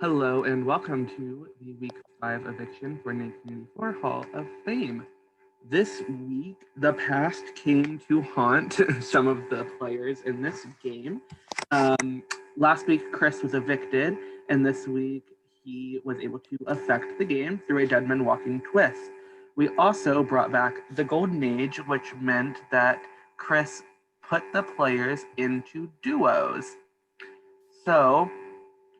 Hello and welcome to the Week 5 Eviction for 1984 Hall of Fame. This week, the past came to haunt some of the players in this game. Um, Last week, Chris was evicted, and this week, he was able to affect the game through a dead man walking twist. We also brought back the Golden Age, which meant that Chris put the players into duos. So,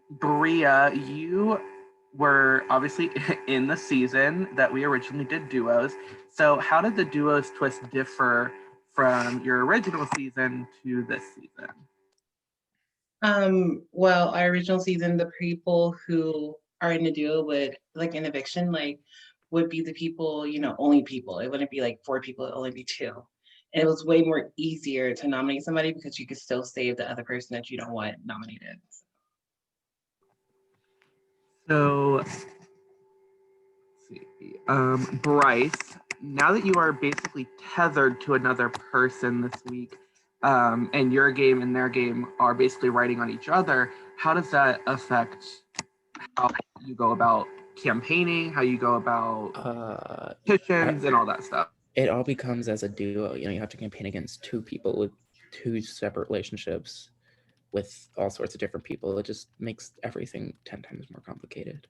Bria, you were obviously in the season that we originally did duos. So, how did the duos twist differ from your original season to this season? Well, our original season, the people who are in the duo would like an eviction, like would be the people, only people. It wouldn't be like four people, it'd only be two. And it was way more easier to nominate somebody because you could still save the other person that you don't want nominated. So, let's see. Bryce, now that you are basically tethered to another person this week, and your game and their game are basically writing on each other, how does that affect how you go about campaigning, how you go about I, petitions, and all that stuff? it all becomes as a duo. You have to campaign against two people with two separate relationships with all sorts of different people. It just makes everything 10 times more complicated.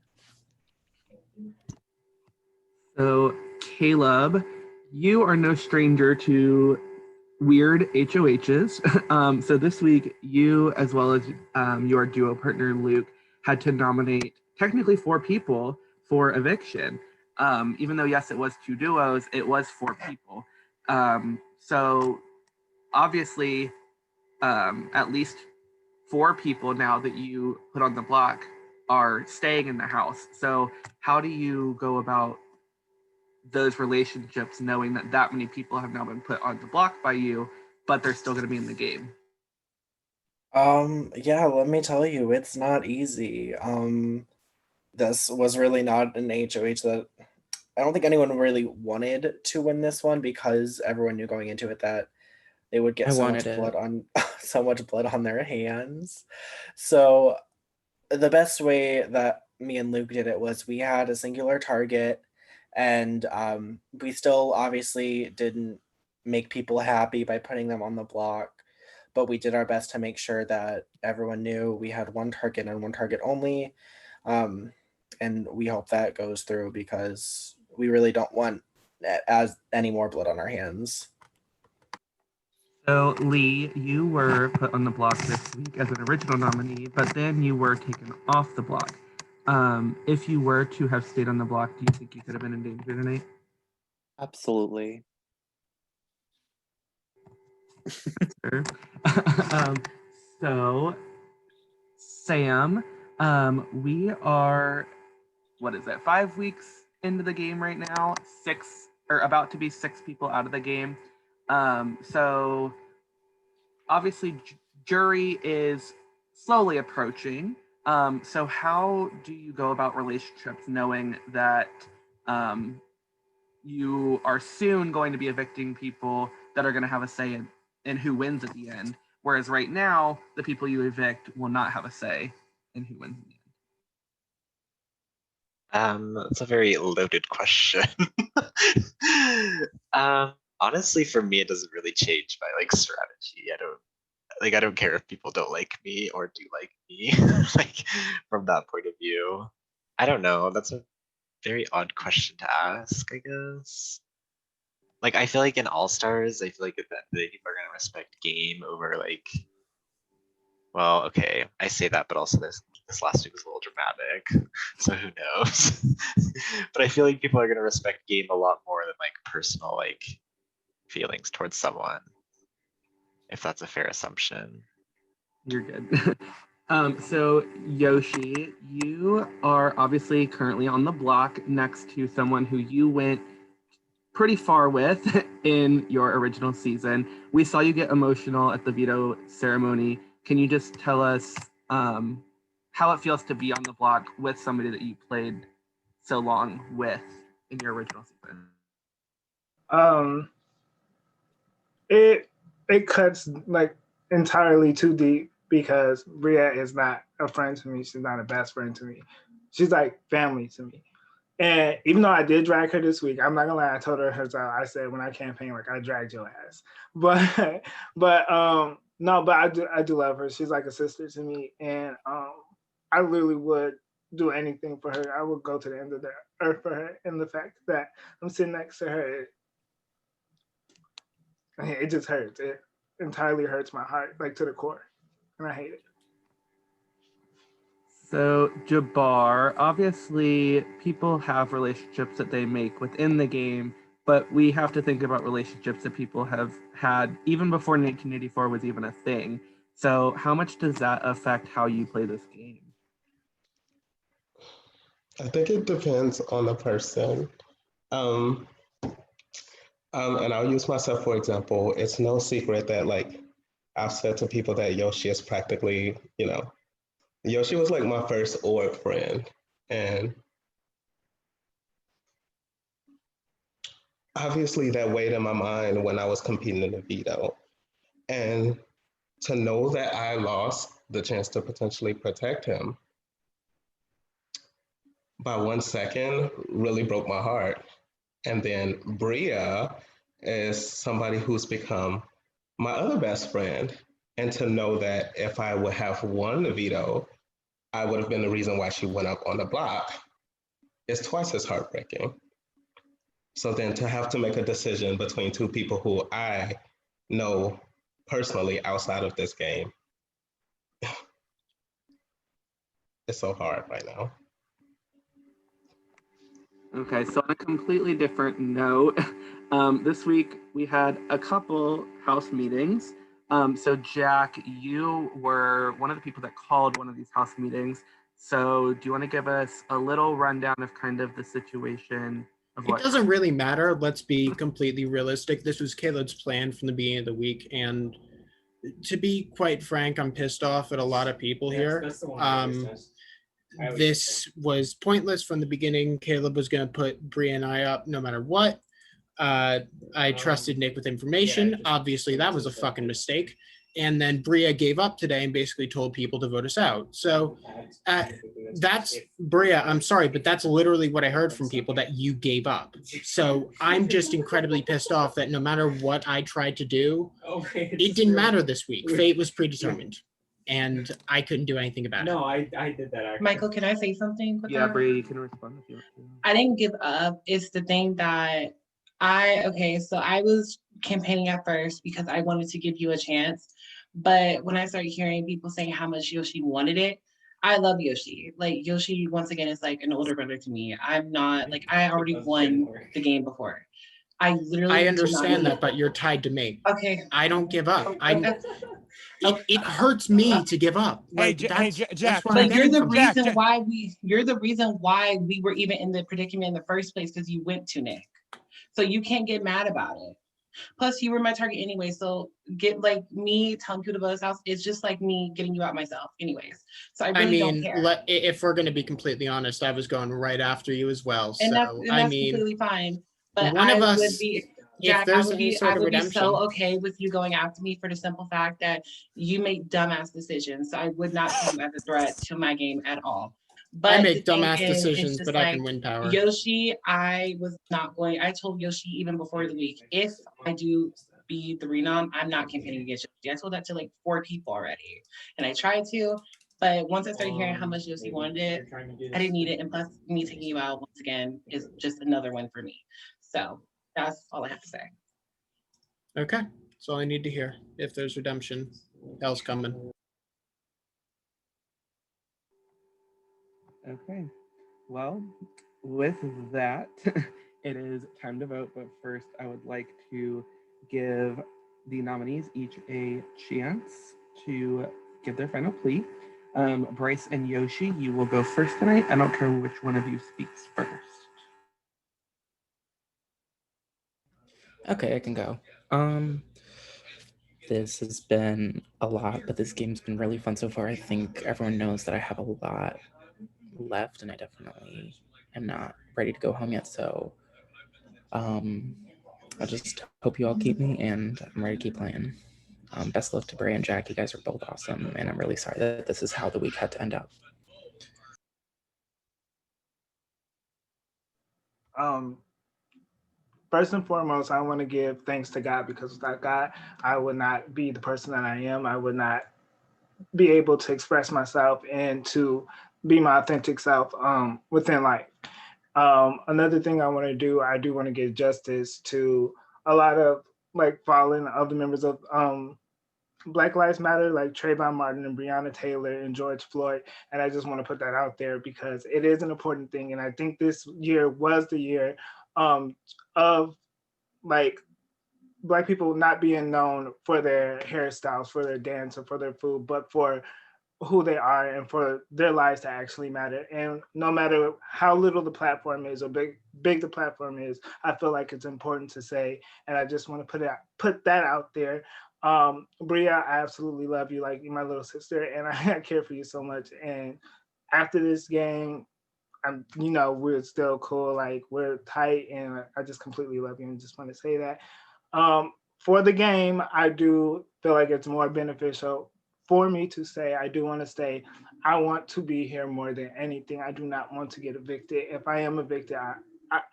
So, Caleb, you are no stranger to weird HOHs. So this week, you, as well as your duo partner, Luke, had to nominate technically four people for eviction. Even though, yes, it was two duos, it was four people. So obviously, at least four people now that you put on the block are staying in the house. So how do you go about those relationships knowing that that many people have now been put on the block by you, but they're still going to be in the game? Yeah, let me tell you, it's not easy. This was really not an HOH that I don't think anyone really wanted to win this one because everyone knew going into it that they would get I so wanted much blood it. on so much blood on their hands. So the best way that me and Luke did it was we had a singular target, and we still obviously didn't make people happy by putting them on the block, but we did our best to make sure that everyone knew we had one target and one target only. Um, and we hope that goes through because we really don't want as any more blood on our hands. So, Lee, you were put on the block this week as an original nominee, but then you were taken off the block. If you were to have stayed on the block, do you think you could have been in danger tonight? Absolutely. Sure. um, so, Sam, we are, what is it, 5 weeks into the game right now? Six, or about to be six people out of the game. So, obviously, jury is slowly approaching. So, how do you go about relationships knowing that you are soon going to be evicting people that are going to have a say in who wins at the end? Whereas right now, the people you evict will not have a say in who wins in the end. It's a very loaded question. Honestly, for me, it doesn't really change my strategy. I don't care if people don't like me or do like me. like from that point of view, I don't know. That's a very odd question to ask, I guess. Like I feel like in All Stars, I feel like at the end of the day, people are gonna respect game over well, okay, I say that, but also this last week was a little dramatic, so who knows? But I feel like people are gonna respect game a lot more than personal feelings towards someone, if that's a fair assumption. You're good. So Yoshi, you are obviously currently on the block next to someone who you went pretty far with in your original season. We saw you get emotional at the veto ceremony. Can you just tell us how it feels to be on the block with somebody that you played so long with in your original season? It it cuts like entirely too deep because Bria is not a friend to me. She's not a best friend to me. She's like family to me. And even though I did drag her this week, I'm not gonna lie, I told her herself, I said when I campaigned, like I dragged your ass. But I do love her. She's like a sister to me. And I literally would do anything for her. I would go to the end of the earth for her. And the fact that I'm sitting next to her, it just hurts. It entirely hurts my heart, like to the core. And I hate it. So, Jabbar, obviously, people have relationships that they make within the game, but we have to think about relationships that people have had even before 1984 was even a thing. So, how much does that affect how you play this game? I think it depends on the person. And I'll use myself for example. It's no secret that like I've said to people that Yoshi is practically, Yoshi was like my first org friend. And obviously that weighed in my mind when I was competing in the veto. And to know that I lost the chance to potentially protect him by 1 second really broke my heart. And then Bria is somebody who's become my other best friend. And to know that if I would have won the veto, I would have been the reason why she went up on the block is twice as heartbreaking. So then to have to make a decision between two people who I know personally outside of this game, it's so hard right now. Okay, so on a completely different note, this week we had a couple house meetings. So Jack, you were one of the people that called one of these house meetings. So do you want to give us a little rundown of kind of the situation of what? It doesn't really matter. Let's be completely realistic. This was Caleb's plan from the beginning of the week. And to be quite frank, I'm pissed off at a lot of people here. This was pointless from the beginning. Caleb was going to put Bria and I up no matter what. I trusted Nick with information. Obviously, that was a fucking mistake. And then Bria gave up today and basically told people to vote us out. So that's Bria. I'm sorry, but that's literally what I heard from people, that you gave up. So I'm just incredibly pissed off that no matter what I tried to do, it didn't matter this week. Fate was predetermined. And I couldn't do anything about it. No, I did that actually. Michael, can I say something? With Yeah, that? Bria, you can respond if you want to. I didn't give up. It's the thing that so I was campaigning at first because I wanted to give you a chance. But when I started hearing people saying how much Yoshi wanted it, I love Yoshi. Like Yoshi, once again, is like an older brother to me. I'm not like, I already won the game before. I understand that, but you're tied to me. Okay. I don't give up. It hurts me to give up. Like, Jack, but you're the reason why we were even in the predicament in the first place, because you went to Nick. So you can't get mad about it. Plus, you were my target anyway. So get like me telling people to vote us out, it's just like me getting you out myself, anyways. So I really don't care. If we're going to be completely honest, I was going right after you as well. And that's completely fine. But one of us would be. Jack, I would be so okay with you going after me for the simple fact that you make dumbass decisions. So I would not see you as a threat to my game at all. But I make dumbass decisions, but I can win power. Yoshi, I told Yoshi even before the week, if I do be the renom, I'm not campaigning against Yoshi. I told that to like 4 people already. And I tried to, but once I started hearing how much Yoshi wanted it, I didn't need it. And plus, me taking you out once again is just another win for me. So that's all I have to say. Okay. That's all I need to hear. If there's redemption, hell's coming. Okay. Well, with that, it is time to vote. But first, I would like to give the nominees each a chance to give their final plea. Bryce and Yoshi, you will go first tonight. I don't care which one of you speaks first. Okay, I can go. This has been a lot, but this game's been really fun so far. I think everyone knows that I have a lot left, and I definitely am not ready to go home yet. So, I just hope you all keep me, and I'm ready to keep playing. Best of luck to Bray and Jack. You guys are both awesome, and I'm really sorry that this is how the week had to end up. First and foremost, I want to give thanks to God, because without God, I would not be the person that I am. I would not be able to express myself and to be my authentic self within life. Another thing I want to do, I do want to give justice to a lot of like fallen other members of Black Lives Matter, like Trayvon Martin and Breonna Taylor and George Floyd. And I just want to put that out there because it is an important thing. And I think this year was the year of like Black people not being known for their hairstyles, for their dance, or for their food, but for who they are and for their lives to actually matter. And no matter how little the platform is or big the platform is, I feel like it's important to say. And I just want to put that out there. Bria, I absolutely love you, like you're my little sister, and I care for you so much. And after this game, we're still cool, like we're tight, and I just completely love you and just want to say that. For the game, I do feel like it's more beneficial for me to say, I do want to stay. I want to be here more than anything. I do not want to get evicted. If I am evicted,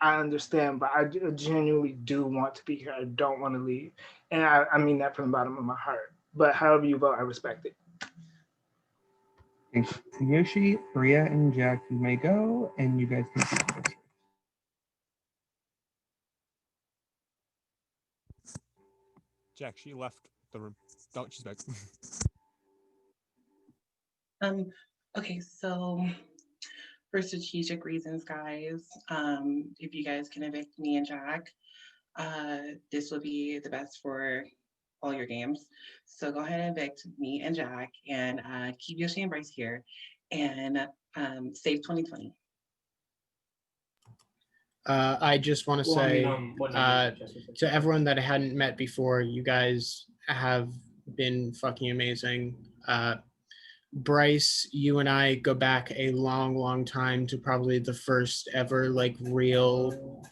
I understand, but I genuinely do want to be here. I don't want to leave. And I mean that from the bottom of my heart. But however you vote, I respect it. Thanks to Yoshi, Bria, and Jack. You may go, and you guys can see. Jack, she left the room. Don't, she's back. Okay, so for strategic reasons, guys, if you guys can evict me and Jack, this would be the best for all your games. So go ahead and evict me and Jack, and keep Yoshi and Bryce here, and save 2020. I just want to say to everyone that I hadn't met before, you guys have been fucking amazing. Bryce, you and I go back a long, long time to probably the first ever like real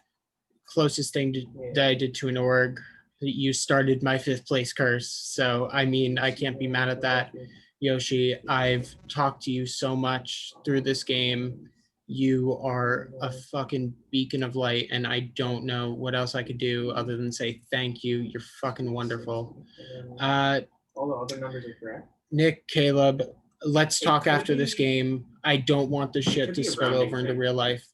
closest thing that I did to an org. You started my 5th place curse. So, I mean, I can't be mad at that. Yoshi, I've talked to you so much through this game. You are a fucking beacon of light, and I don't know what else I could do other than say thank you. You're fucking wonderful. All the other numbers are correct. Nick, Caleb, let's talk after this game. I don't want this shit to spill over into real life.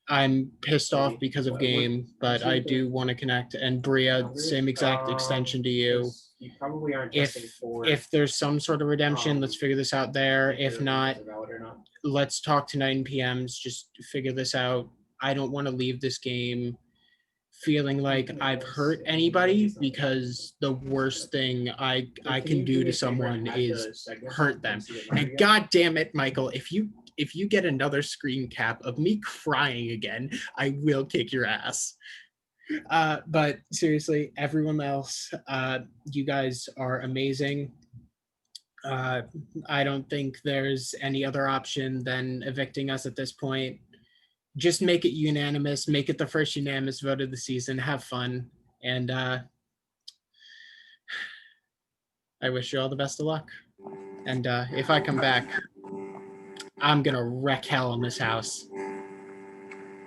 I'm pissed off because of game, but I do want to connect. And Bria, same exact extension to you. You probably aren't If there's some sort of redemption, let's figure this out there. If not, let's talk to 9 PMs. Just figure this out. I don't want to leave this game feeling like I've hurt anybody, because the worst thing I can do to someone is hurt them. And God damn it, Michael, if you get another screen cap of me crying again, I will kick your ass. But seriously, everyone else, you guys are amazing. I don't think there's any other option than evicting us at this point. Just make it unanimous, make it the first unanimous vote of the season, have fun, and I wish you all the best of luck. And if I come back, I'm gonna wreck hell in this house.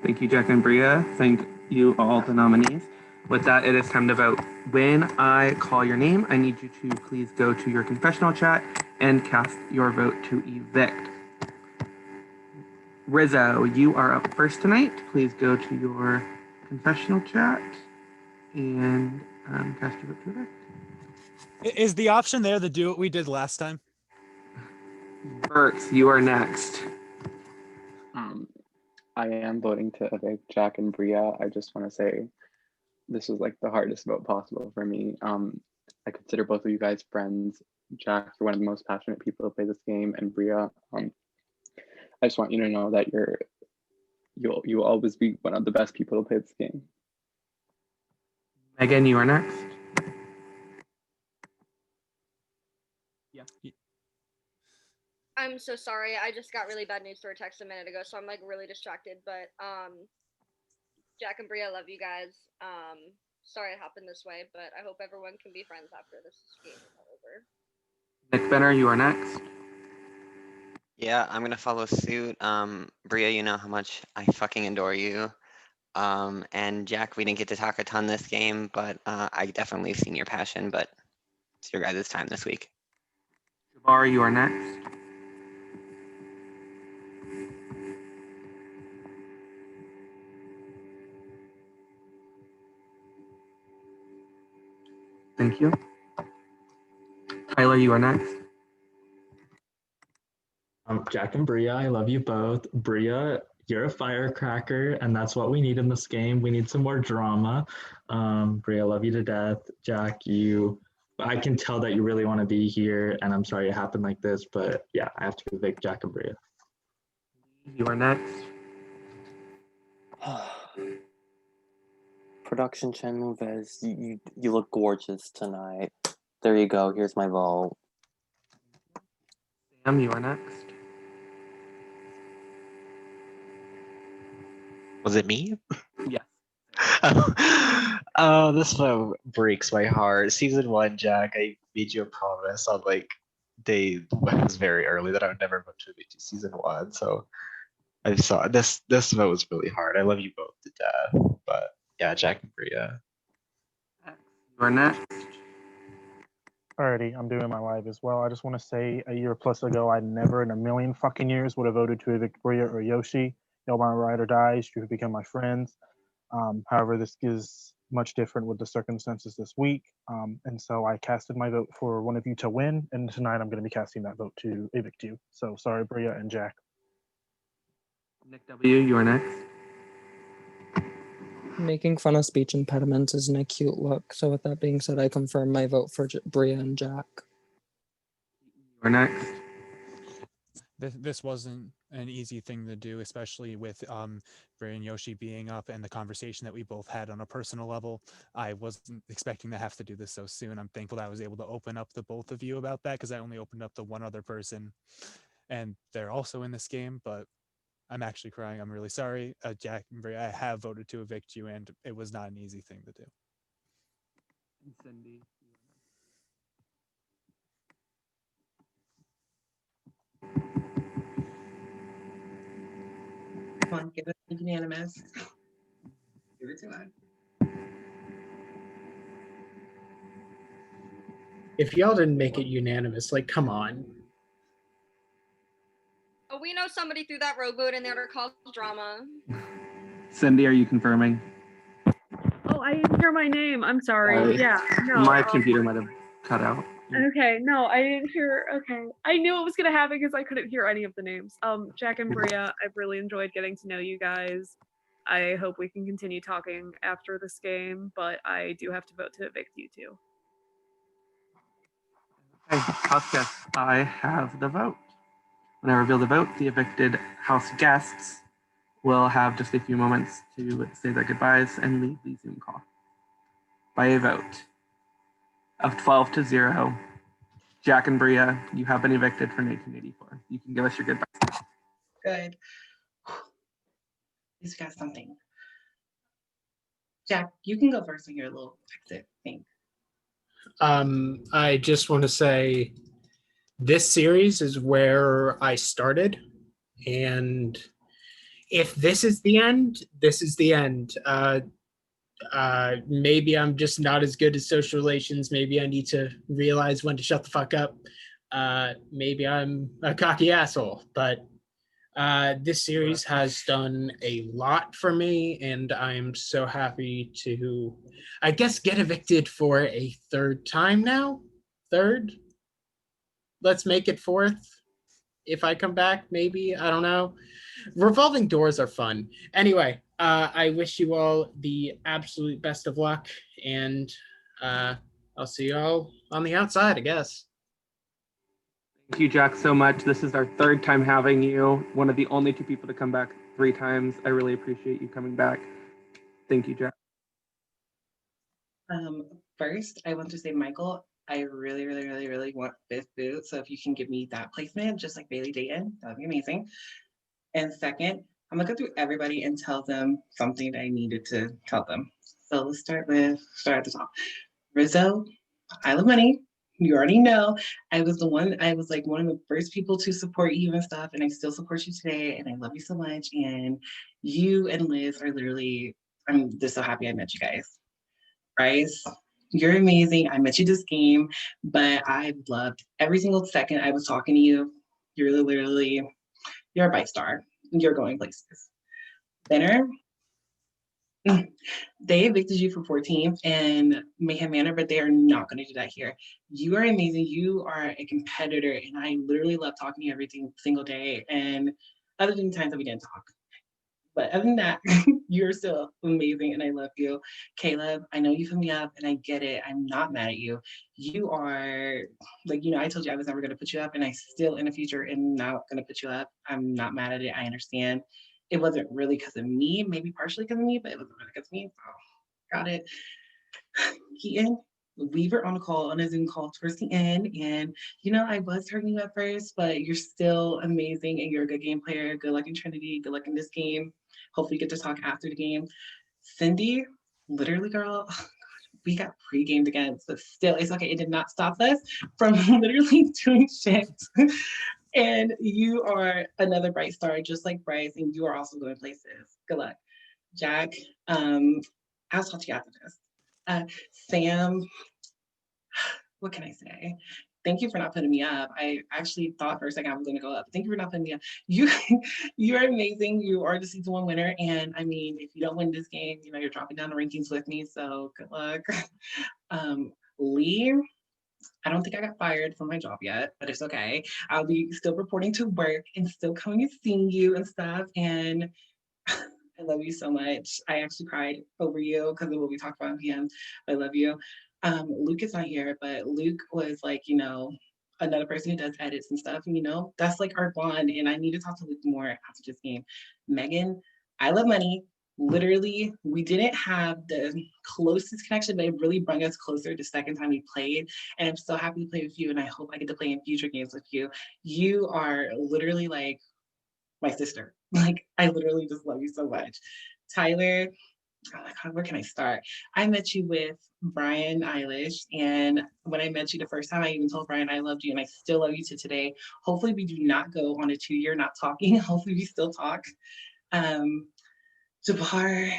Thank you, Jack and Bria. Thank you, all the nominees. With that, it is time to vote. When I call your name, I need you to please go to your confessional chat and cast your vote to evict. Rizzo, you are up first tonight. Please go to your confessional chat and cast your vote to evict. Is the option there to do what we did last time? Burks, you are next. I am voting to evict Jack and Bria. I just want to say this was like the hardest vote possible for me. I consider both of you guys friends. Jack, you're one of the most passionate people to play this game, and Bria, I just want you to know that you'll always be one of the best people to play this game. Megan, you are next. Yeah. I'm so sorry. I just got really bad news through a text a minute ago, so I'm like really distracted. But Jack and Bria, I love you guys. sorry it happened this way, but I hope everyone can be friends after this game is over. Nick Benner, you are next. Yeah, I'm gonna follow suit. Bria, you know how much I fucking adore you. And Jack, we didn't get to talk a ton this game, but I definitely seen your passion, but it's your guys' time this week. Jabbar, you are next. Thank you. Tyler, you are next. Jack and Bria, I love you both. Bria, you're a firecracker, and that's what we need in this game. We need some more drama. Bria, I love you to death. Jack, I can tell that you really want to be here, and I'm sorry it happened like this, but yeah, I have to evict Jack and Bria. You are next. Production Chen Moves, you look gorgeous tonight. There you go. Here's my vote. Sam, you are next. Was it me? Yes. Oh, this one breaks my heart. Season 1, Jack, I made you a promise on like day, it was very early, that I would never vote to season 1. So I saw this vote was really hard. I love you both to death. But yeah, Jack and Bria. You are next. Alrighty, I'm doing my live as well. I just want to say a year plus ago, I never in a million fucking years would have voted to evict Bria or Yoshi. Y'all my ride or dies. You have become my friends. However, this is much different with the circumstances this week. And so I casted my vote for one of you to win. And tonight I'm going to be casting that vote to evict you. So sorry, Bria and Jack. Nick W., you are next. Making fun of speech impediments isn't a cute look. So with that being said, I confirm my vote for Bria and Jack. You are next. This wasn't an easy thing to do, especially with Bria and Yoshi being up and the conversation that we both had on a personal level. I wasn't expecting to have to do this so soon. I'm thankful that I was able to open up to both of you about that, because I only opened up to one other person, and they're also in this game, but I'm actually crying. I'm really sorry. Jack and Bria, I have voted to evict you, and it was not an easy thing to do. Cindy. Come on, give it unanimous. Give it to us. If y'all didn't make it unanimous, like, come on. Oh, we know somebody threw that rowboat in there to cause drama. Cindy, are you confirming? Oh, I didn't hear my name. I'm sorry. Yeah, no. My computer might have cut out. Okay, no, I didn't hear. Okay, I knew it was gonna happen because I couldn't hear any of the names. Jack and Bria, I've really enjoyed getting to know you guys. I hope we can continue talking after this game, but I do have to vote to evict you two. Okay, house guests, I have the vote. When I reveal the vote, the evicted house guests will have just a few moments to say their goodbyes and leave the Zoom call. By a vote of 12-0, Jack and Bria, you have been evicted for 1984. You can give us your goodbyes. Good. He's got something. Jack, you can go first on your little exit thing. I just want to say this series is where I started, and if this is the end, this is the end. Maybe I'm just not as good at social relations. Maybe I need to realize when to shut the fuck up. Maybe I'm a cocky asshole, but this series has done a lot for me, and I'm so happy to, I guess, get evicted for a third time now. Third? Let's make it fourth. If I come back, maybe. I don't know. Revolving doors are fun. Anyway, I wish you all the absolute best of luck, and I'll see you all on the outside, I guess. Thank you, Jack, so much. This is our third time having you. One of the only two people to come back 3 times. I really appreciate you coming back. Thank you, Jack. First, I want to say, Michael, I really, really, really, really want this boot. So if you can give me that placement, just like Bailey Dayton, that would be amazing. And second, I'm gonna go through everybody and tell them something that I needed to tell them. So let's start at the top. Rizzo, I love money. You already know. I was like one of the first people to support you and stuff, and I still support you today, and I love you so much. And you and Liz are literally, I'm just so happy I met you guys. Bryce, you're amazing. I met you this game, but I loved every single second I was talking to you. You're literally, you're a bright star. You're going places. Benner, they evicted you for 14th and Mayhem Manor, but they are not going to do that here. You are amazing. You are a competitor, and I literally love talking to you every single day. And other than the times that we didn't talk, but other than that, you're still amazing, and I love you. Caleb, I know you put me up, and I get it. I'm not mad at you. You are, like, I told you I was never going to put you up, and I still in the future am not going to put you up. I'm not mad at it. I understand. It wasn't really because of me, maybe partially because of me, but it wasn't really because of me. So, got it. Keaton, we were on a Zoom call towards the end, and I was hurting you at first, but you're still amazing, and you're a good game player. Good luck in Trinity. Good luck in this game. Hopefully, we get to talk after the game. Cindy, literally, girl, we got pre-gamed against, but still, it's okay. It did not stop us from literally doing shit. And you are another bright star, just like Bryce, and you are also going places. Good luck. Jack, I'll talk to you after this. Sam, what can I say? Thank you for not putting me up. I actually thought for a second I was going to go up. Thank you for not putting me up. You're amazing. You are the season 1 winner. And I mean, if you don't win this game, you're dropping down the rankings with me. So good luck. Lee, I don't think I got fired from my job yet, but it's okay. I'll be still reporting to work and still coming and seeing you and stuff. And I love you so much. I actually cried over you because of what we talked about in PM. I love you. Luke is not here, but Luke was like, another person who does edits and stuff. And, that's like our bond. And I need to talk to Luke more after this game. Megan, I love money. Literally, we didn't have the closest connection, but it really brought us closer the second time we played. And I'm so happy to play with you. And I hope I get to play in future games with you. You are literally like my sister. Like, I literally just love you so much. Tyler, oh my God, where can I start? I met you with Brian Eilish, and when I met you the first time, I even told Brian I loved you, and I still love you to today. Hopefully, we do not go on a 2-year not talking. Hopefully, we still talk. Jabbar,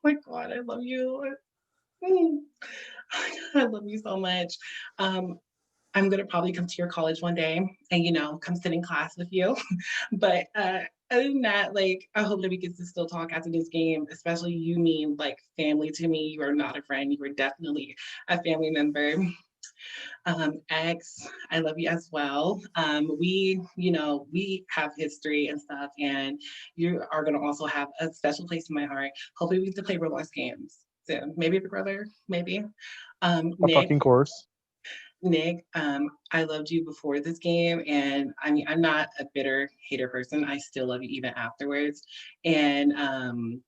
my God, I love you. I love you so much. I'm gonna probably come to your college one day and come sit in class with you. But other than that, like, I hope that we get to still talk after this game. Especially you mean like family to me. You are not a friend. You are definitely a family member. X, I love you as well. We have history and stuff, and you are gonna also have a special place in my heart. Hopefully, we get to play Roblox games soon. Maybe Big Brother, maybe. Nick, fucking course. Nick, I loved you before this game, and I mean, I'm not a bitter hater person. I still love you even afterwards. And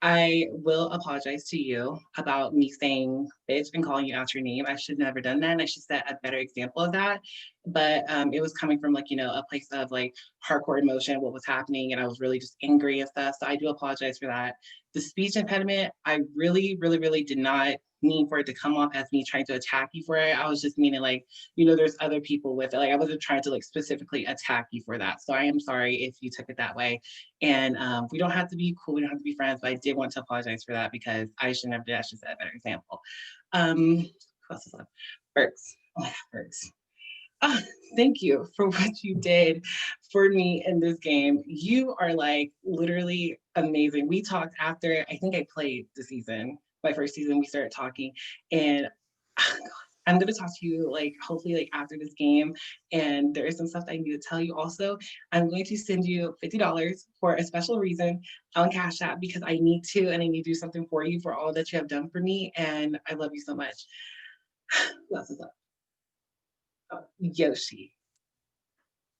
I will apologize to you about me saying bitch and calling you out your name. I should have never done that, and I should set a better example of that. But it was coming from like, a place of like hardcore emotion, what was happening, and I was really just angry and stuff. So I do apologize for that. The speech impediment, I really, really, really did not mean for it to come off as me trying to attack you for it. I was just meaning like, there's other people with it. Like, I wasn't trying to like specifically attack you for that. So I am sorry if you took it that way. And we don't have to be cool. We don't have to be friends, but I did want to apologize for that because I shouldn't have done that. I should set a better example. Who else is left? Burks. Oh my God, Burks. Oh, thank you for what you did for me in this game. You are like literally amazing. We talked after, I think I played the season, my first season, we started talking, and I'm going to talk to you like hopefully like after this game, and there is some stuff that I need to tell you also. I'm going to send you $50 for a special reason on Cash App because I need to, and I need to do something for you for all that you have done for me, and I love you so much. Who else is up? Oh, Yoshi.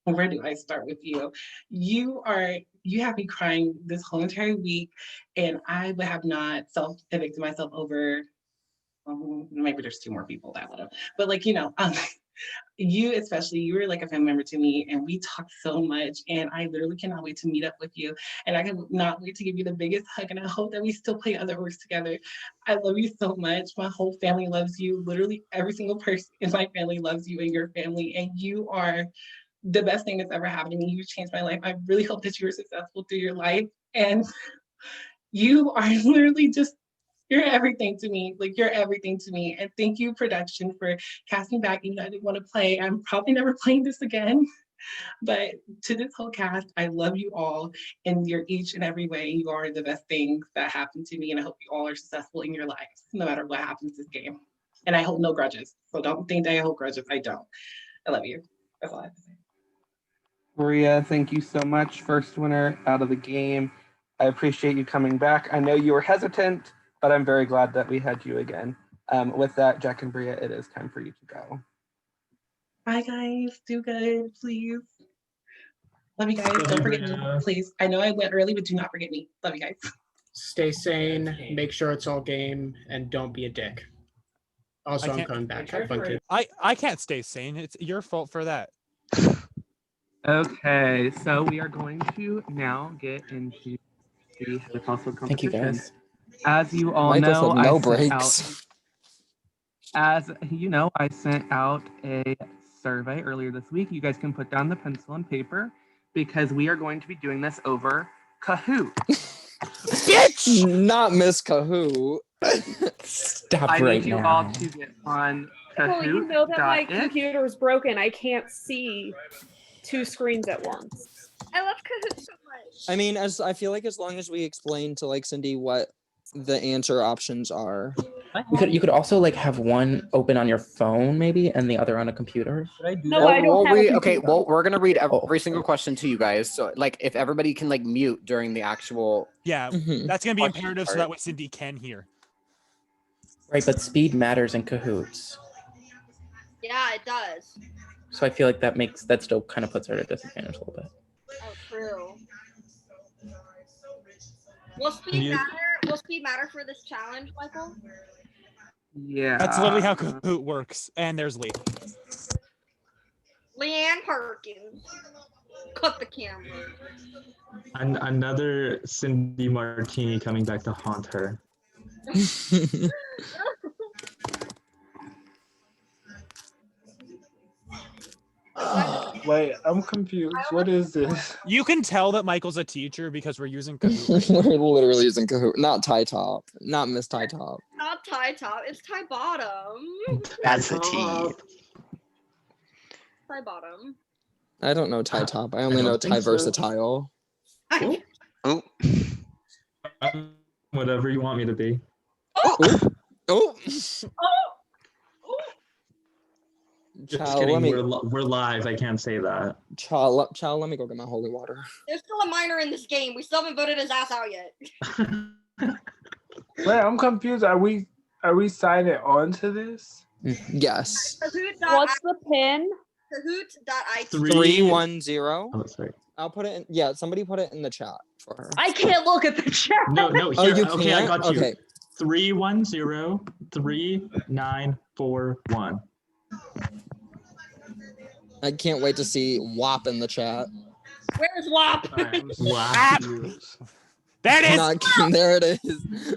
Where do I start with you? You have me crying this whole entire week, and I would have not self-evicted myself over, maybe there's 2 more people that would have, but like, You especially, you were like a family member to me, and we talked so much, and I literally cannot wait to meet up with you, and I cannot wait to give you the biggest hug, and I hope that we still play other works together. I love you so much. My whole family loves you. Literally every single person in my family loves you and your family, and you are the best thing that's ever happened to me. You changed my life. I really hope that you were successful through your life, and you are literally just, you're everything to me. Like, you're everything to me. And thank you, production, for casting back. Even though I didn't want to play, I'm probably never playing this again. But to this whole cast, I love you all, and you're each and every way. You are the best things that happened to me, and I hope you all are successful in your lives, no matter what happens this game. And I hold no grudges. So don't think that I hold grudges. I don't. I love you. That's all I have to say. Maria, thank you so much. First winner out of the game. I appreciate you coming back. I know you were hesitant, but I'm very glad that we had you again. With that, Jack and Bria, it is time for you to go. Bye, guys. Do good, please. Love you guys. Don't forget me, please. I know I went early, but do not forget me. Love you guys. Stay sane, make sure it's all game, and don't be a dick. Also, I'm can't- coming back. Have fun, kids. I can't stay sane. It's your fault for that. Okay, so we are going to now get into the head of household Thank you, competition. guys. As you all Michael know, said no I sent out, breaks. as you know, I sent out a survey earlier this week. You guys can put down the pencil and paper because we are going to be doing this over Kahoot. Bitch! Not Miss Kahoot. Stop I right need you now. all to get on Well, you know that my Kahoot.it. computer is broken. I can't see two screens at once. I love Kahoot so much. I mean, as I feel like as long as we explain to like Cindy what the answer options are. You could also like have one open on your phone maybe and the other on a computer. No, I don't have a Okay, computer. well, we're gonna read every single question to you guys. So, like, if everybody can like mute during the actual. Yeah, Mm-hmm. that's gonna be Question imperative so part. that way Cindy can hear. Right, but speed matters in Kahoots. Yeah, it does. So I feel like that still kind of puts her at a disadvantage a little bit. Oh, true. Will speed matter? Will speed matter for this challenge, Michael? Yeah. That's literally how Kahoot works. And there's Lee. Leanne Perkins. Cut the camera. Another Cindy Martini coming back to haunt her. Wait, I'm confused. What is this? You can tell that Michael's a teacher because we're using Kahoot. We're literally using Kahoot. Not Tie Top. Not Miss Tie Top. Not tie top, it's tie bottom. That's the T. Tie bottom. I don't know Tie Top. I only don't know think Tie so. Versatile. Oh. Whatever you want me to be. Oh. Just Child, kidding. let me We're live. I can't say that. child, let me go get my holy water. There's still a minor in this game. We still haven't voted his ass out yet. Wait, I'm confused. Are we signing on to this? Yes. What's the pin? Kahoot.it. 310. Oh, sorry. I'll put it in. Yeah, somebody put it in the chat for her. I can't look at the chat. No, here. Oh, you okay, I can't? got you. Okay. 310-3941. I can't wait to see WAP in the chat. Where's WAP? Wow. There it is. There it is.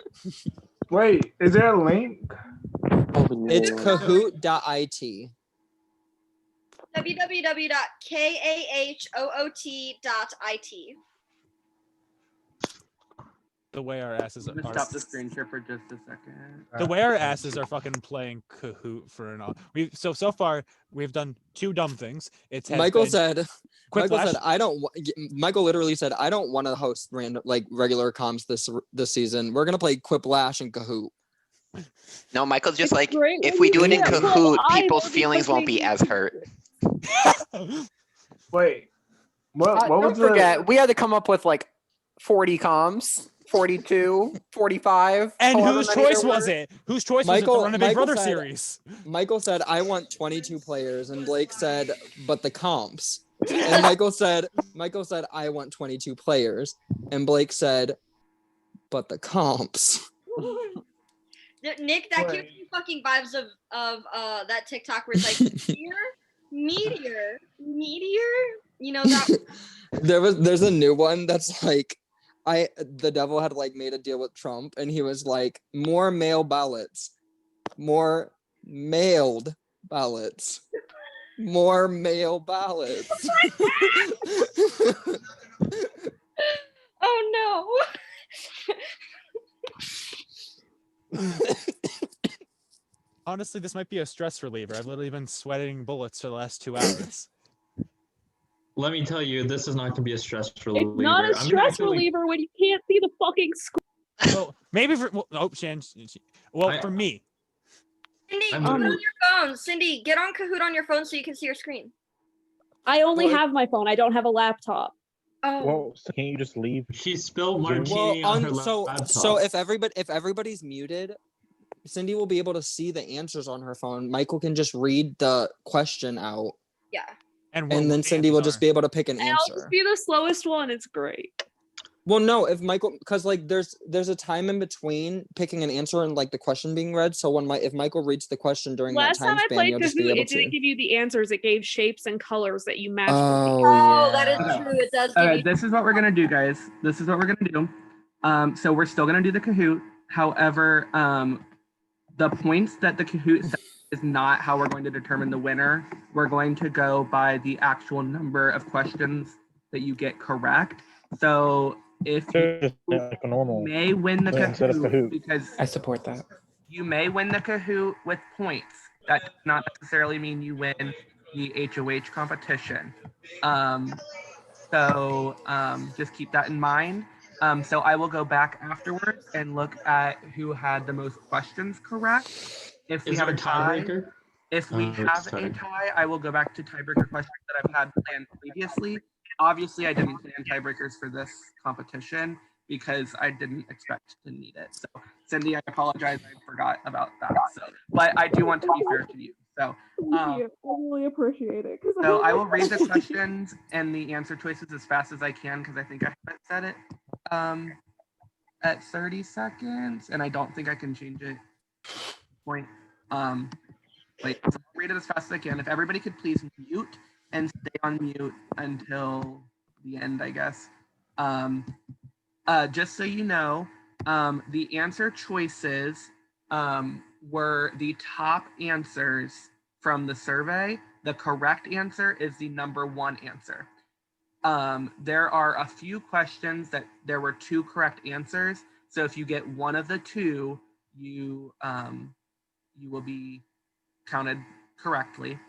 Wait, is there a link? It's Kahoot.it. www.kahoot.it. The way our asses I'm gonna are. stop the screen share for just a second. The way our asses are fucking playing Kahoot for an hour. So far we've done two dumb things. Michael said Quiplash. I don't Michael literally said I don't want to host random like regular comms this season. We're gonna play Quiplash and Kahoot. No, Michael's just It's like, great if when we do you it in do it. Kahoot, I people's will be feelings won't be quickly- as hurt. Wait, what Don't was forget, we had to come up with like 40 comms, 42, 45. And however whose many choice there was were. it? Whose choice was it to run a Big Brother said, series? Michael said, I want 22 players, and Blake said, but the comps. And Michael said, I want 22 players. And Blake said, but the comps. Nick, that gives me fucking vibes of that TikTok where it's like meteor. You know that. There's a new one that's like, the devil had like made a deal with Trump, and he was like, more mail ballots, more mailed ballots, more mail ballots. Oh no. Honestly, this might be a stress reliever. I've literally been sweating bullets for the last 2 hours. Let me tell you, this is not going to be a stress reliever. It's not a I'm gonna stress actually- reliever when you can't see the fucking screen. Well, maybe for Shan. Well, for me. Cindy, I'm get on literally- your phone. Cindy, get on Kahoot on your phone so you can see your screen. I only have my phone. I don't have a laptop. Oh. Well, so can't you just leave? She spilled Zoom? martini on her so laptop. if everybody's muted, Cindy will be able to see the answers on her phone. Michael can just read the question out. Yeah. And then Cindy will just be able to pick an And I'll just answer. be the slowest one. It's great. Well, no, if Michael, because like there's a time in between picking an answer and like the question being read. So if Michael reads the question during Last that time time I span, played you'll just be Kahoot, able it didn't to. give you the answers. It gave shapes and colors that you matched. Oh, that is true. It does give Okay, you. this is what we're gonna do, guys. This is what we're gonna do. So we're still gonna do the Kahoot. However, the points that the Kahoot sets is not how we're going to determine the winner. We're going to go by the actual number of questions that you get correct. So if you like a normal may win the instead of Kahoot, Kahoot. because I support that. you may win the Kahoot with points. That does not necessarily mean you win the HOH competition. Just keep that in mind. So I will go back afterwards and look at who had the most questions correct. If we Is have there a a tie, tiebreaker? if we have a tie, I will go back to tiebreaker questions that I've had planned previously. Obviously, I didn't plan tiebreakers for this competition because I didn't expect to need it. So, Cindy, I apologize, I forgot about that. So, but I do want to be fair to you. So, Thank you. I really appreciate it. so I will read the questions and the answer choices as fast as I can because I think I haven't said it at 30 seconds, and I don't think I can change it. Point. Wait, so I'll read it as fast as I can. If everybody could please mute and stay on mute until the end, I guess. Just so you know, the answer choices were the top answers from the survey. The correct answer is the number 1 answer. There are a few questions that there were 2 correct answers. So if you get one of the 2, you will be counted correctly.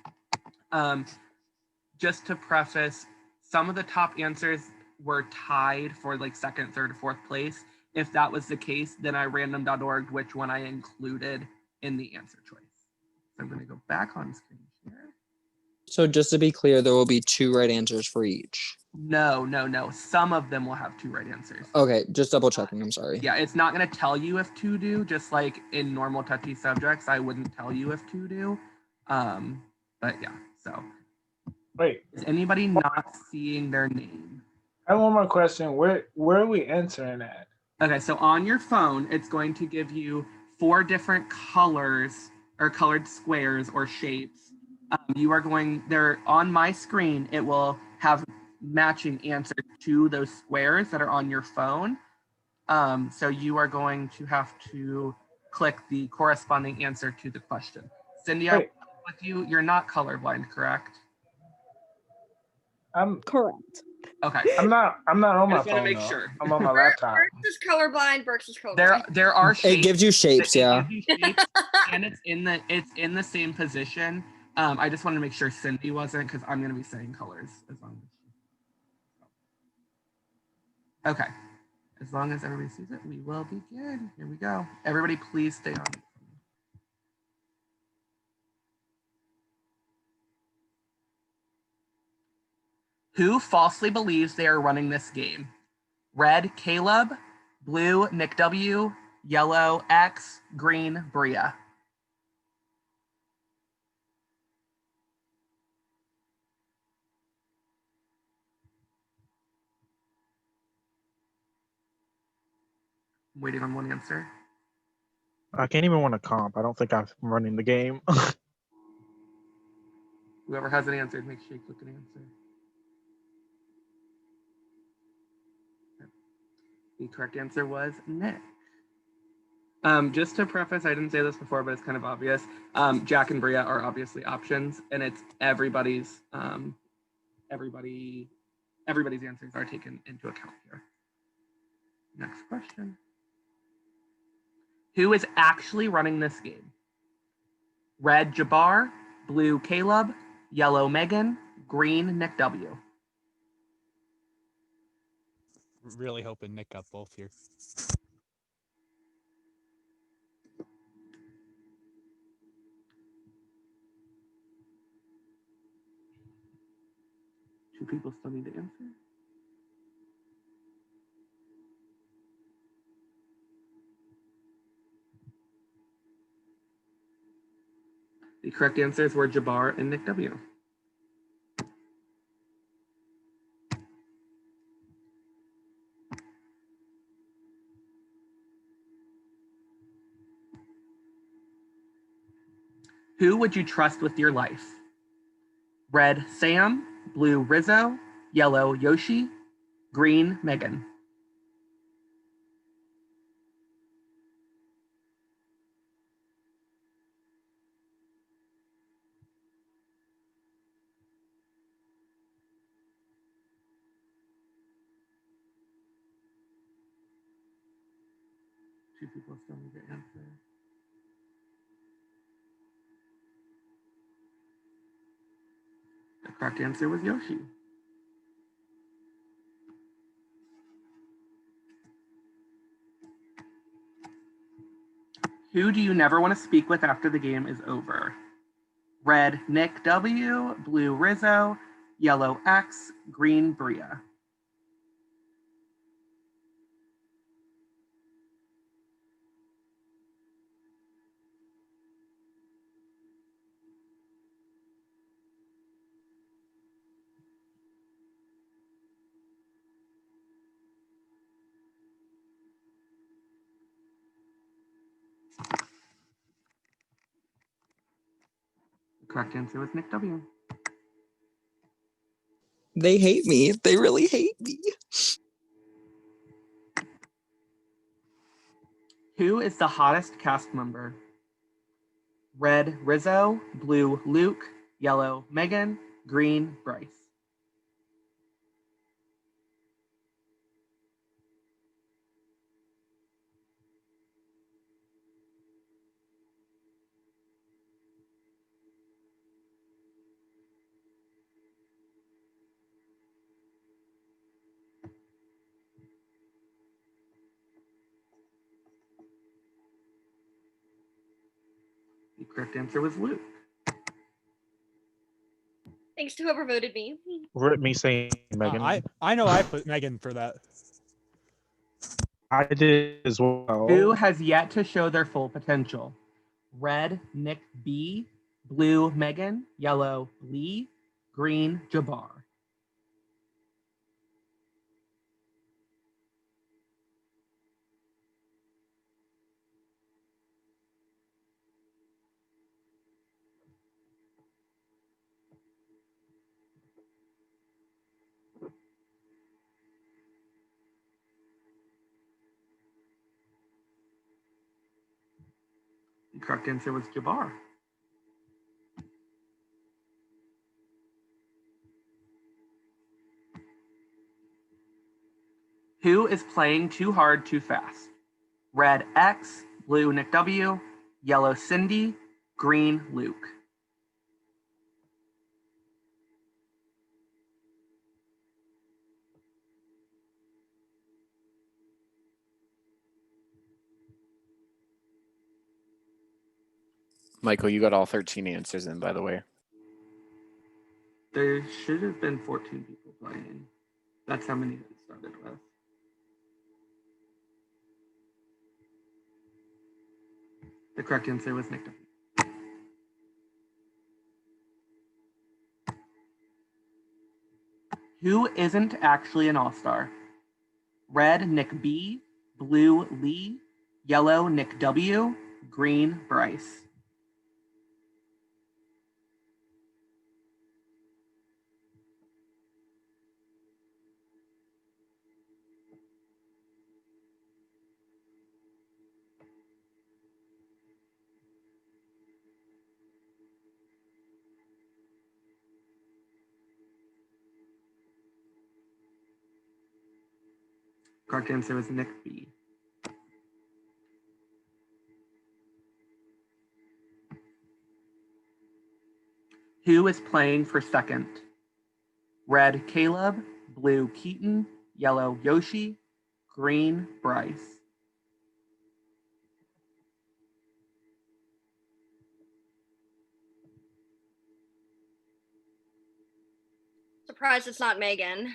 Just to preface, some of the top answers were tied for like 2nd, 3rd, 4th place. If that was the case, then I random.org which one I included in the answer choice. So I'm going to go back on screen here. So just to be clear, there will be 2 right answers for each. No. Some of them will have 2 right answers. Okay, just double checking. I'm sorry. Yeah, it's not going to tell you if 2 do, just like in normal touchy subjects, I wouldn't tell you if 2 do. But yeah, so. Wait. Is anybody not seeing their name? I have one more question. Where are we entering at? Okay, so on your phone, it's going to give you 4 different colors or colored squares or shapes. You are going there on my screen. It will have matching answers to those squares that are on your phone. So you are going to have to click the corresponding answer to the question. Cindy, I'm with you. You're not colorblind, correct? I'm correct. Okay. I'm not on I my just wanna phone. make though. sure. I'm on my laptop. Burks is colorblind. Burks is colorblind. There are shapes. It gives you shapes, It yeah. gives you shapes, and it's in the same position. I just wanted to make sure Cindy wasn't because I'm gonna be saying colors as long as. Okay. As long as everybody sees it, we will be good. Here we go. Everybody, please stay on. Who falsely believes they are running this game? Red, Caleb. Blue, Nick W. Yellow, X. Green, Bria. I'm waiting on one answer. I can't even win a comp. I don't think I'm running the game. Whoever has an answer, make sure you click an answer. The correct answer was Nick. Just to preface, I didn't say this before, but it's kind of obvious. Jack and Bria are obviously options, and it's everybody's answers are taken into account here. Next question. Who is actually running this game? Red Jabbar, blue Caleb, yellow Megan, green Nick W. Really hoping Nick got both here. Two people still need to answer. The correct answers were Jabbar and Nick W. Who would you trust with your life? Red Sam, blue Rizzo, yellow Yoshi, green Megan. Two people still need to answer. The correct answer was Yoshi. Who do you never want to speak with after the game is over? Red Nick W, blue Rizzo, yellow X, green Bria. The correct answer was Nick W. They hate me. They really hate me. Who is the hottest cast member? Red Rizzo, blue Luke, yellow Megan, green Bryce. The correct answer was Luke. Thanks to whoever voted me. Rip me saying Megan. I know I put Megan for that. I did as well. Who has yet to show their full potential? Red Nick B, blue Megan, yellow Lee, green Jabbar. The correct answer was Jabbar. Who is playing too hard, too fast? Red X, blue Nick W, yellow Cindy, green Luke. Michael, you got all 13 answers in, by the way. There should have been 14 people playing. That's how many it started with. The correct answer was Nick W. Who isn't actually an all-star? Red Nick B, blue Lee, yellow Nick W, green Bryce. Correct answer was Nick B. Who is playing for second? Red Caleb, blue Keaton, yellow Yoshi, green Bryce. Surprised it's not Megan.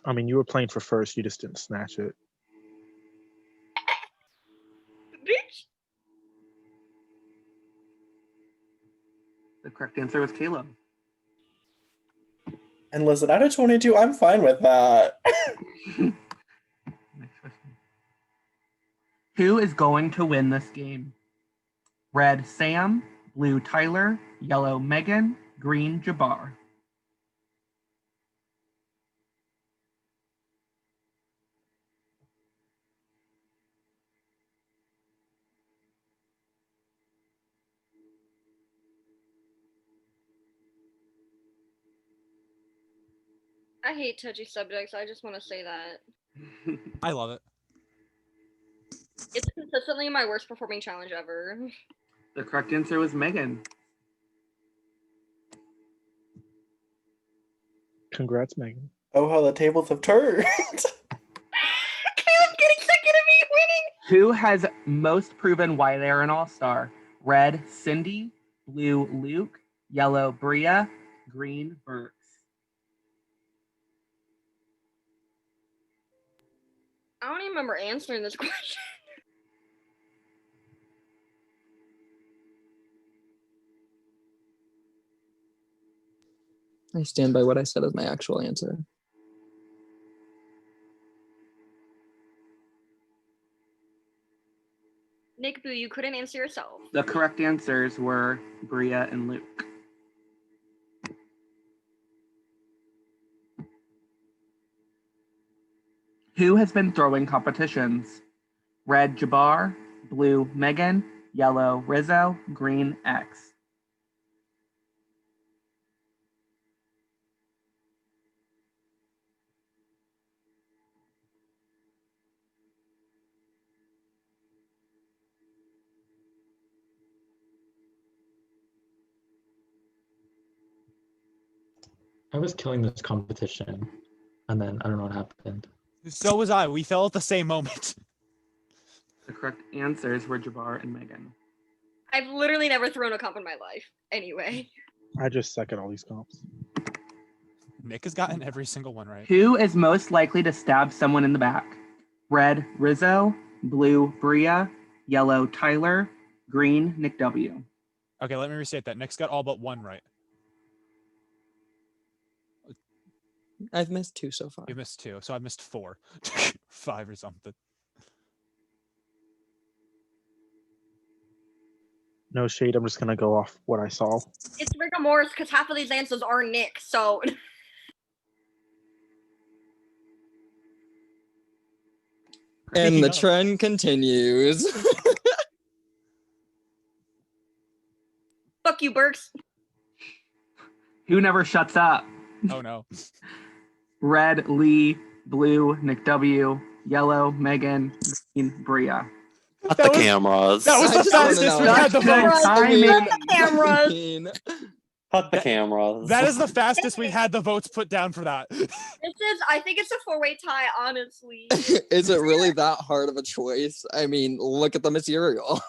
I mean, you were playing for first. You just didn't snatch it. Bitch. The correct answer was Caleb. And listen, out of 22, I'm fine with that. Who is going to win this game? Red Sam, blue Tyler, yellow Megan, green Jabbar. I hate touchy subjects. I just want to say that. I love it. It's consistently my worst performing challenge ever. The correct answer was Megan. Congrats, Megan. Oh, how the tables have turned. Caleb's getting second of me winning. Who has most proven why they are an all-star? Red Cindy, blue Luke, yellow Bria, green Burks. I don't even remember answering this question. I stand by what I said as my actual answer. Nick Boo, you couldn't answer yourself. The correct answers were Bria and Luke. Who has been throwing competitions? Red Jabbar, blue Megan, yellow Rizzo, green X. I was killing this competition, and then I don't know what happened. So was I. We fell at the same moment. The correct answers were Jabbar and Megan. I've literally never thrown a comp in my life. Anyway. I just suck at all these comps. Nick has gotten every single one right. Who is most likely to stab someone in the back? Red Rizzo, blue Bria, yellow Tyler, green Nick W. Okay, let me restate that. Nick's got all but one right. I've missed 2 so far. You missed 2, so I missed 4. 5 or something. No shade. I'm just gonna go off what I saw. It's rigor mortis because half of these answers are Nick, so. And the trend continues. Fuck you, Burks. Who never shuts up? Oh no. Red Lee, blue Nick W, yellow Megan, green Bria. Cut the cameras. That was the fastest we had the votes. Cameras. Cut the cameras. That is the fastest we've had the votes put down for that. I think it's a 4-way tie, honestly. Is it really that hard of a choice? I mean, look at the material.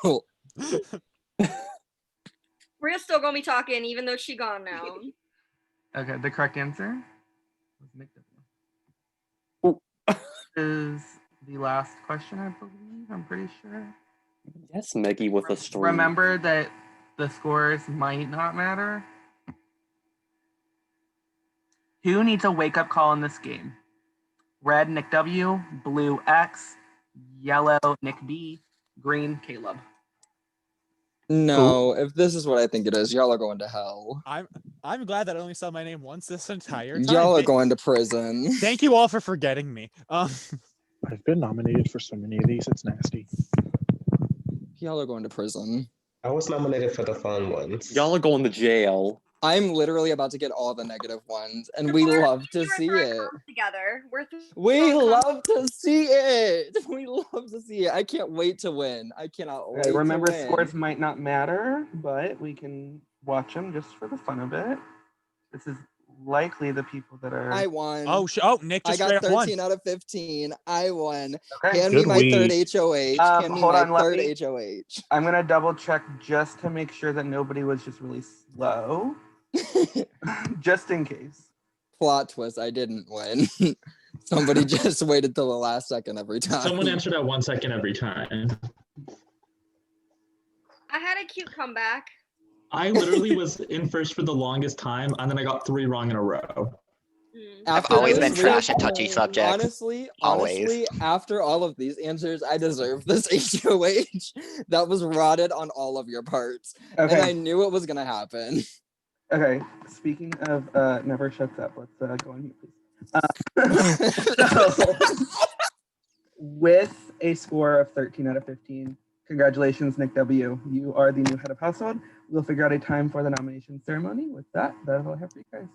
Bria's still gonna be talking, even though she gone now. Okay, the correct answer was Nick W. Is the last question, I believe. I'm pretty sure. Yes, Meggie with a stream. Remember that the scores might not matter. Who needs a wake-up call in this game? Red Nick W, blue X, yellow, Nick B, green, Caleb. No, if this is what I think it is, y'all are going to hell. I'm glad that I only saw my name once this entire time. Y'all are going to prison. Thank you all for forgetting me. I've been nominated for so many of these, it's nasty. Y'all are going to prison. I was nominated for the fun ones. Y'all are going to jail. I'm literally about to get all the negative ones, and we love to see it. Together, We love to see it. We love to see it. I can't wait to win. I cannot wait Okay, remember, to win. scores might not matter, but we can watch them just for the fun of it. This is likely the people that are. I won. Oh, Nick I just got straight up won. 13 out of 15. I won. Okay. Hand me Good my third week. HOH. Hand me Hold my on, let third me- HOH. I'm gonna double check just to make sure that nobody was just really slow, just in case. Plot twist, I didn't win. Somebody just waited till the last second every time. Someone answered at 1 second every time. I had a cute comeback. I literally was in first for the longest time, and then I got 3 wrong in a row. I've After always this been trash week, at touchy subjects. Honestly, Always. after all of these answers, I deserve this HOH that was rotted on all of your parts. Okay. And I knew it was gonna happen. Okay, speaking of never shuts up, let's go on here, please. So, with a score of 13 out of 15, congratulations, Nick W. You are the new head of household. We'll figure out a time for the nomination ceremony. With that, that is all I have for you guys.